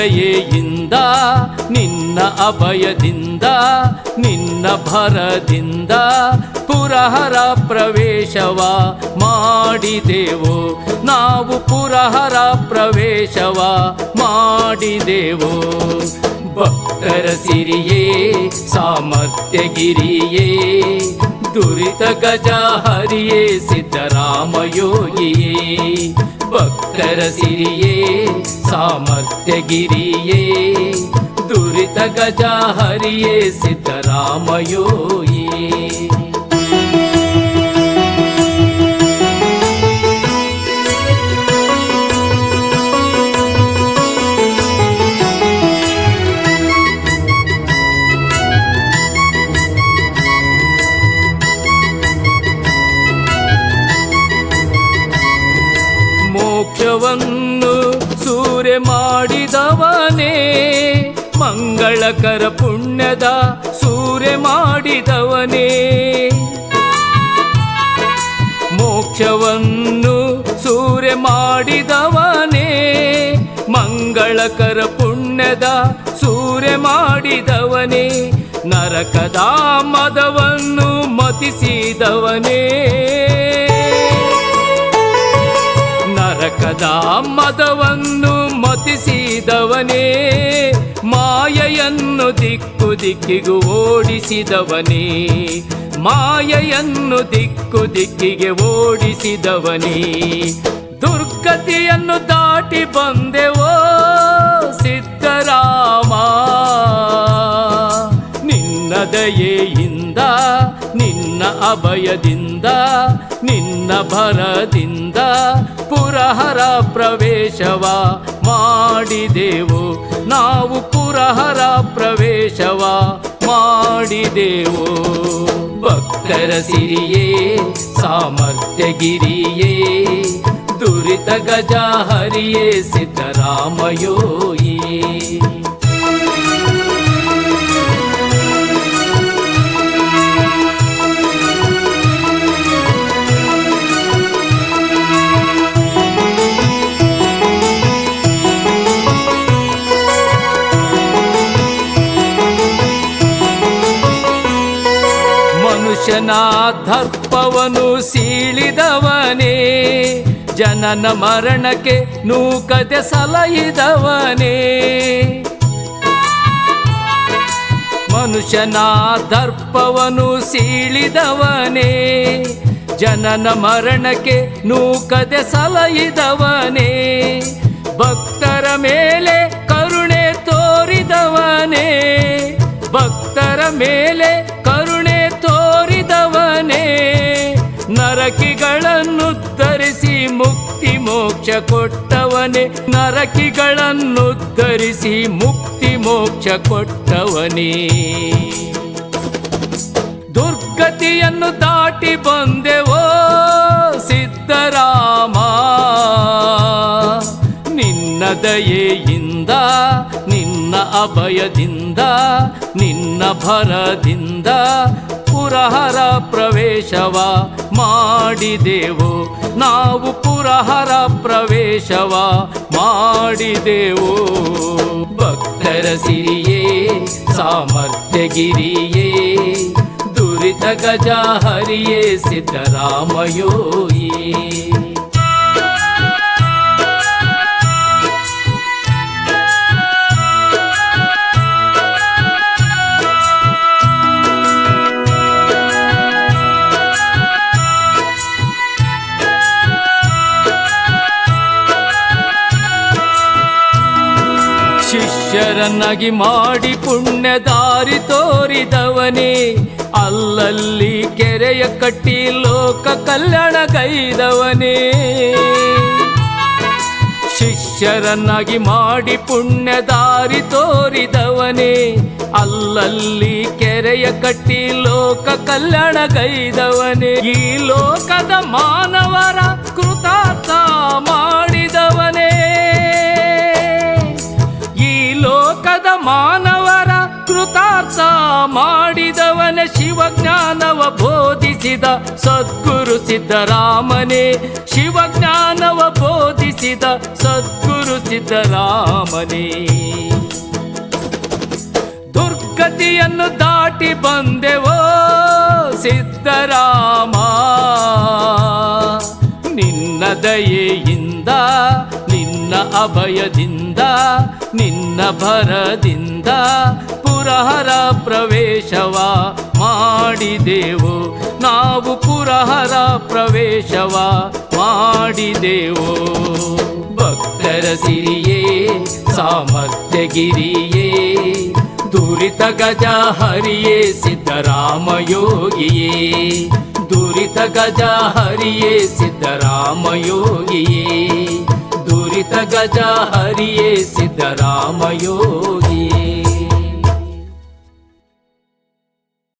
ದಯೆಯಿಂದ ನಿನ್ನ ಅಭಯದಿಂದ ನಿನ್ನ ಭರದಿಂದ ಪುರಹರ ಪ್ರವೇಶವ ಮಾಡಿದೆವು ನಾವು ಪುರಹರ ಪ್ರವೇಶವ ಮಾಡಿದೆವು. ಭಕ್ತರ ಸಿರಿಯೇ ಸಾಮರ್ಥ್ಯಗಿರಿಯೇ ದುರಿತ ಗಜ ಹರಿಯೇ ಸಿದ್ದರಾಮಯೋಗಿಯೇ. ಭಕ್ತರ ಸಿರಿಯೇ ಸಾಮರ್ಥ್ಯಗಿರಿಯೇ ದುರಿತ ಗಜ ಹರಿಯೇ ಸಿದ್ದರಾಮಯೋಗಿಯೇ. ಮೋಕ್ಷವನ್ನು ಸೂರೆ ಮಾಡಿದವನೇ ಮಂಗಳಕರ ಪುಣ್ಯದ ಸೂರೆ ಮಾಡಿದವನೇ. ಮೋಕ್ಷವನ್ನು ಸೂರೆ ಮಾಡಿದವನೇ ಮಂಗಳಕರ ಪುಣ್ಯದ ಸೂರೆ ಮಾಡಿದವನೇ. ನರಕದ ಮದವನ್ನು ಮತಿಸಿದವನೇ ನರಕದ ಮದವನ್ನು ಮತಿಸಿದವನೇ. ಮಾಯೆಯನ್ನು ದಿಕ್ಕು ದಿಕ್ಕಿಗೂ ಓಡಿಸಿದವನೇ ಮಾಯೆಯನ್ನು ದಿಕ್ಕು ದಿಕ್ಕಿಗೆ ಓಡಿಸಿದವನೇ. ದುರ್ಗತಿಯನ್ನು ದಾಟಿ ಬಂದೆವೋ ಸಿದ್ದರಾಮ ನಿನ್ನ ದಯೆಯಿಂದ ನಿನ್ನ ಅಭಯದಿಂದ ನಿನ್ನ ಭರದಿಂದ ಪುರಹರ ಪ್ರವೇಶವ ಮಾಡಿದೆವು ನಾವು ಪುರಹರ ಪ್ರವೇಶವ ಮಾಡಿದೆವು. ಭಕ್ತರ ಸಿರಿಯೇ ಸಾಮರ್ಥ್ಯಗಿರಿಯೇ ದುರಿತ ಗಜ ಹರಿಯೇ ಸಿದ್ದರಾಮಯೋಗಿಯೇ. ಮನುಷ್ಯನ ದರ್ಪವನ್ನು ಸೀಳಿದವನೇ ಜನನ ಮರಣಕ್ಕೆ ನೂಕದೆ ಸಲಹಿದವನೇ. ಮನುಷ್ಯನ ದರ್ಪವನ್ನು ಸೀಳಿದವನೇ ಜನನ ಮರಣಕ್ಕೆ ನೂಕದೆ ಸಲಹಿದವನೇ. ಭಕ್ತರ ಮೇಲೆ ಕರುಣೆ ತೋರಿದವನೇ ಭಕ್ತರ ಮೇಲೆ ಕರುಣೆ ತೋರಿದವನೇ. ನರಕಿಗಳನ್ನು ಧರಿಸಿ ಮುಕ್ತಿ ಮೋಕ್ಷ ಕೊಟ್ಟವನೇ ನರಕಿಗಳನ್ನು ಧರಿಸಿ ಮುಕ್ತಿ ಮೋಕ್ಷ ಕೊಟ್ಟವನೇ. ದುರ್ಗತಿಯನ್ನು ದಾಟಿ ಬಂದೆವೋ ಸಿದ್ದರಾಮ ನಿನ್ನ ದಯೆಯಿಂದ ನಿನ್ನ ಅಭಯದಿಂದ ನಿನ್ನ ಭರದಿಂದ ಪುರಹರ ಪ್ರವೇಶವ ಮಾಡಿದೆವು ನಾವು ಪುರಹರ ಪ್ರವೇಶವ ಮಾಡಿದೆವು. ಭಕ್ತರ ಸಿರಿಯೇ ಸಾಮರ್ಥ್ಯಗಿರಿಯೇ ದುರಿತ ಗಜ ಹರಿಯೇ ಸಿದ್ದರಾಮಯೋಗಿಯೇ. ಶಿಷ್ಯರನ್ನಾಗಿ ಮಾಡಿ ಪುಣ್ಯ ದಾರಿ ತೋರಿದವನೇ ಅಲ್ಲಲ್ಲಿ ಕೆರೆಯ ಕಟ್ಟಿ ಲೋಕ ಕಲ್ಯಾಣಗೈದವನೇ. ಶಿಷ್ಯರನ್ನಾಗಿ ಮಾಡಿ ಪುಣ್ಯ ದಾರಿ ತೋರಿದವನೇ ಅಲ್ಲಲ್ಲಿ ಕೆರೆಯ ಕಟ್ಟಿ ಲೋಕ ಕಲ್ಯಾಣಗೈದವನೇ. ಈ ಲೋಕದ ಮಾನವರ ಕೃತಾರ್ಥ ಮಾಡಿದವನೇ ಲೋಕದ ಮಾನವರ ಕೃತಾರ್ಥ ಮಾಡಿದವನೇ. ಶಿವ ಶಿವಜ್ಞಾನವ ಬೋಧಿಸಿದ ಸದ್ಗುರು ಸಿದ್ದರಾಮನೇ, ಶಿವಜ್ಞಾನವ ಬೋಧಿಸಿದ ಸದ್ಗುರು ಸಿದ್ದರಾಮನೇ. ದುರ್ಗತಿಯನ್ನು ದಾಟಿ ಬಂದೆವೋ ಸಿದ್ದರಾಮ, ನಿನ್ನ ದಯೆಯಿಂದ, ನಿನ್ನ ಅಭಯದಿಂದ, ನಿನ್ನ ಭರದಿಂದ ಪುರಹರ ಪ್ರವೇಶವ ಮಾಡಿದೆವು ನಾವು, ಪುರಹರ ಪ್ರವೇಶವ ಮಾಡಿದೆವು. ಭಕ್ತರ ಸಿರಿಯೇ ಸಾಮರ್ಥ್ಯಗಿರಿಯೇ, ದುರಿತ ಗಜ ಹರಿಯೇ ಸಿದ್ದರಾಮ ಯೋಗಿಯೇ, ದುರಿತ ಗಜ ಹರಿಯೇ ಸಿದ್ದರಾಮ ಯೋಗಿಯೇ, ದುರಿತ ಗಜ ಹರಿಯೇ ಸಿದ್ದರಾಮ ಯೋಗಿಯೇ.